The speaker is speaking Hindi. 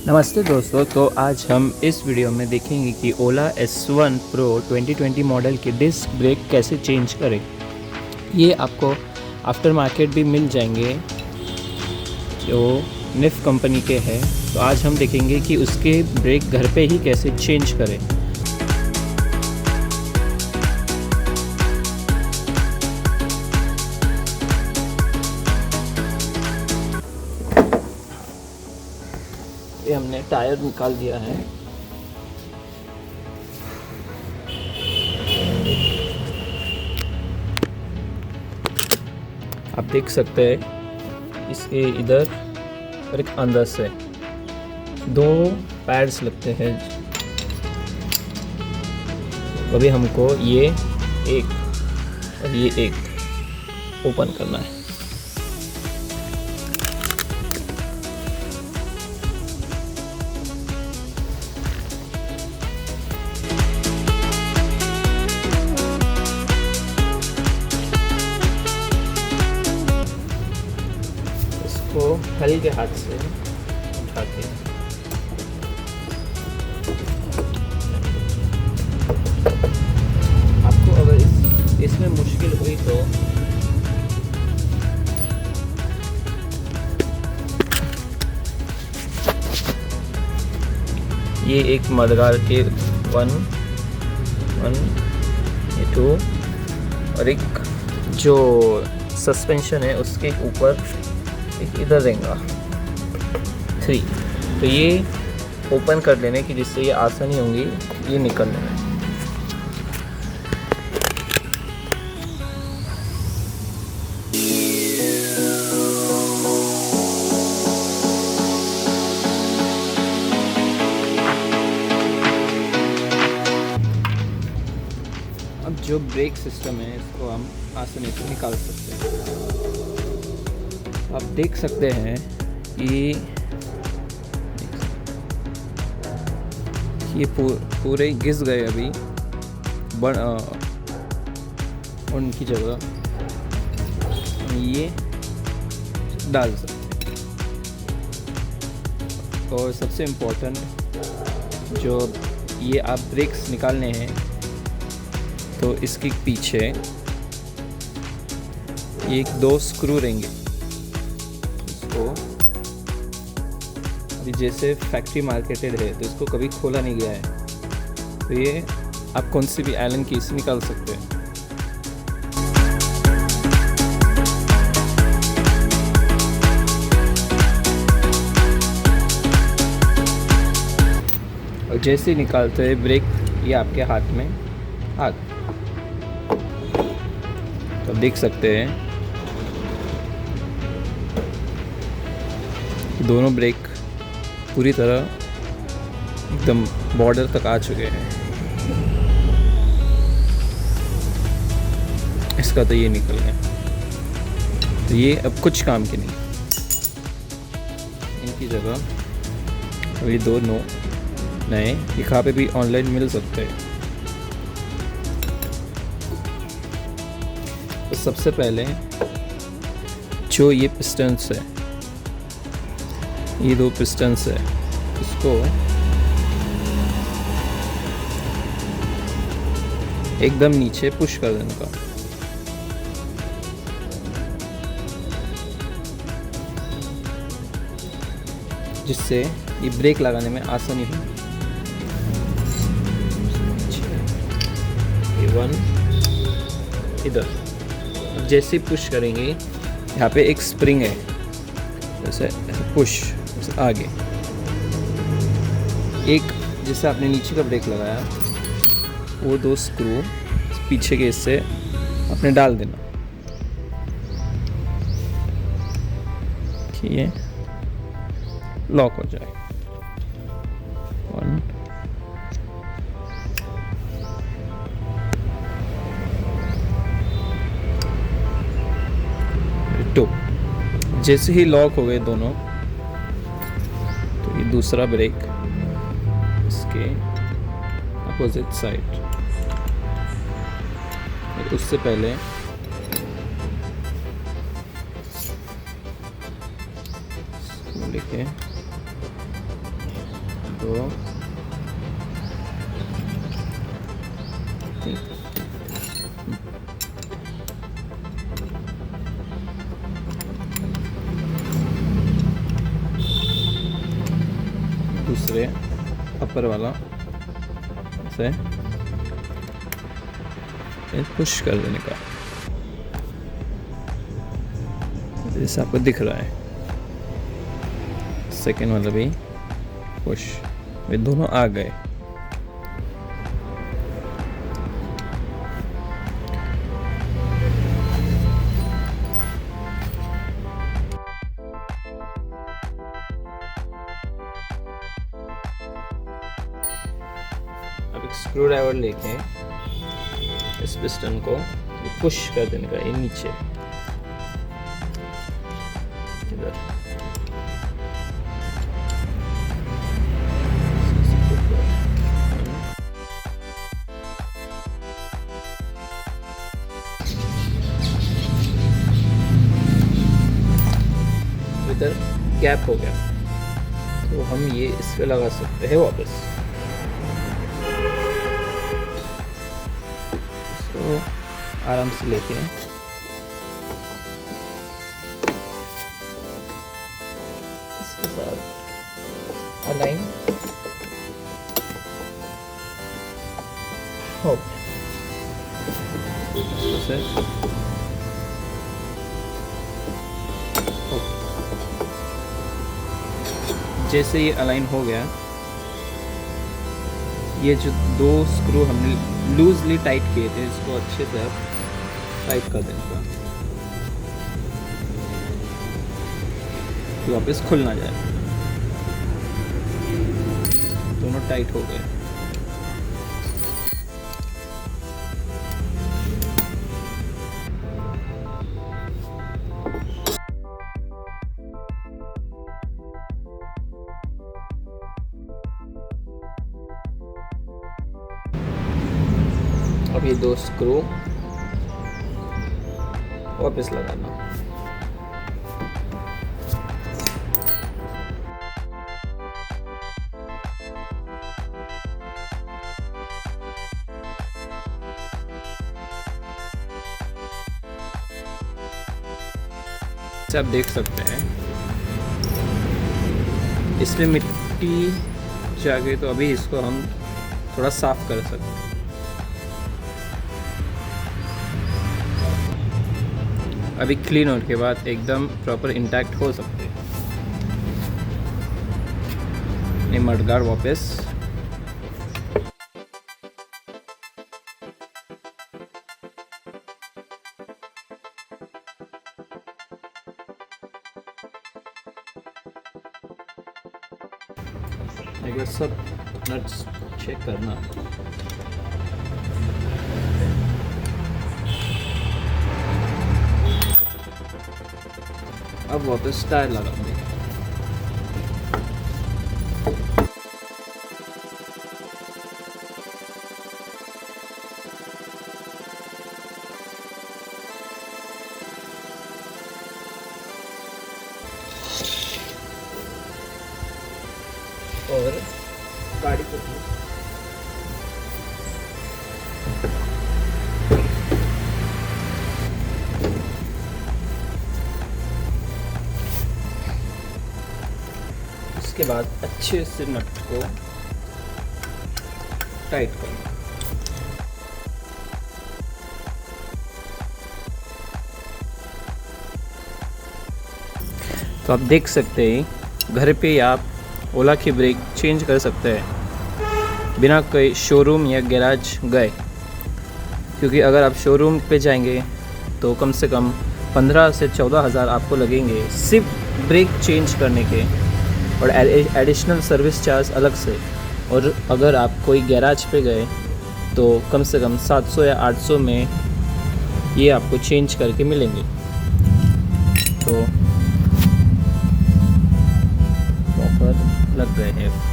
नमस्ते दोस्तों। तो आज हम इस वीडियो में देखेंगे कि ओला S1 Pro 2020 मॉडल के डिस्क ब्रेक कैसे चेंज करें। ये आपको आफ्टर मार्केट भी मिल जाएंगे जो निफ कंपनी के हैं। तो आज हम देखेंगे कि उसके ब्रेक घर पे ही कैसे चेंज करें। ये हमने टायर निकाल दिया है। आप देख सकते हैं इसके इधर और एक अंदर से दो पैड्स लगते हैं। अभी हमको ये एक और ये एक ओपन करना है। इसको हल्के हाथ से उठा के आपको अगर इसमें मुश्किल हुई तो ये एक मडगार्ड के 1 ये 2 और एक जो सस्पेंशन है उसके ऊपर एक इधर रहेगा 3। तो ये ओपन कर लेने की जिससे ये आसानी होगी ये निकलने में। अब जो ब्रेक सिस्टम है इसको हम आसानी से निकाल सकते हैं। आप देख सकते हैं कि ये पूरे घिस गए अभी उनकी जगह ये डाल सकते हैं। और सबसे इम्पोर्टेंट जो ये आप ब्रेक्स निकालने हैं तो इसके पीछे एक 2 स्क्रू रहेंगे। इसको अभी जैसे फैक्ट्री मार्केटेड है तो इसको कभी खोला नहीं गया है, तो ये आप कौन सी भी एलन की से निकाल सकते हैं। और जैसे निकालते हैं ब्रेक ये आपके हाथ में आ गया। तो देख सकते हैं दोनों ब्रेक पूरी तरह एकदम बॉर्डर तक आ चुके हैं। इसका तो ये निकल गया, तो ये अब कुछ काम के नहीं। इनकी जगह अभी 2 नए यहाँ पे भी ऑनलाइन मिल सकते हैं। तो सबसे पहले जो ये पिस्टन्स है, ये 2 पिस्टन्स है, इसको एकदम नीचे पुश कर देने का। जिससे ये ब्रेक लगाने में आसानी होगी। ये 1 इधर जैसे पुश करेंगे यहाँ पे एक स्प्रिंग है, जैसे पुश आगे एक जैसे आपने नीचे का ब्रेक लगाया वो 2 स्क्रू पीछे के इससे आपने डाल देना कि ये लॉक हो जाए। 1 2 जैसे ही लॉक हो गए दोनों, तो ये दूसरा ब्रेक इसके अपोजिट साइड। उससे पहले लेके तो दूसरे अपर वाला से पुश कर देने का, जैसे आपको दिख रहा है। सेकेंड वाला भी पुश, वे दोनों आ गए। अब एक स्क्रू ड्राइवर लेके इस पिस्टन को पुश कर देने का, ये नीचे इधर। इधर गैप हो गया तो हम ये इस पे लगा सकते हैं वापस। तो आराम से लेके इसके साथ अलाइन हो जैसे ये अलाइन हो गया, ये जो दो स्क्रू हमने लूजली टाइट किए थे इसको अच्छे से आप टाइट कर देने का, तो वापस खुल ना जाए। दोनों टाइट हो गए। अब ये दो स्क्रू वापस लगाना। आप देख सकते हैं इसमें मिट्टी जा गई, तो अभी इसको हम थोड़ा साफ कर सकते हैं। अभी क्लीन होने के बाद एकदम प्रॉपर इंटैक्ट हो सकते हैं। ये मडगार्ड वापस एक बार सब नट्स चेक करना। अब वापस टायर लगाएंगे। और गाड़ी को उसके बाद अच्छे से नट को टाइट करना। तो आप देख सकते हैं घर पे आप ओला की ब्रेक चेंज कर सकते हैं बिना कोई शोरूम या गैराज गए, क्योंकि अगर आप शोरूम पे जाएंगे तो कम से कम 15 से 14 हज़ार आपको लगेंगे सिर्फ ब्रेक चेंज करने के, और एडिशनल सर्विस चार्ज अलग से। और अगर आप कोई गैराज पे गए तो कम से कम 700 या 800 में ये आपको चेंज करके मिलेंगे। तो प्रॉपर लग गए हैं।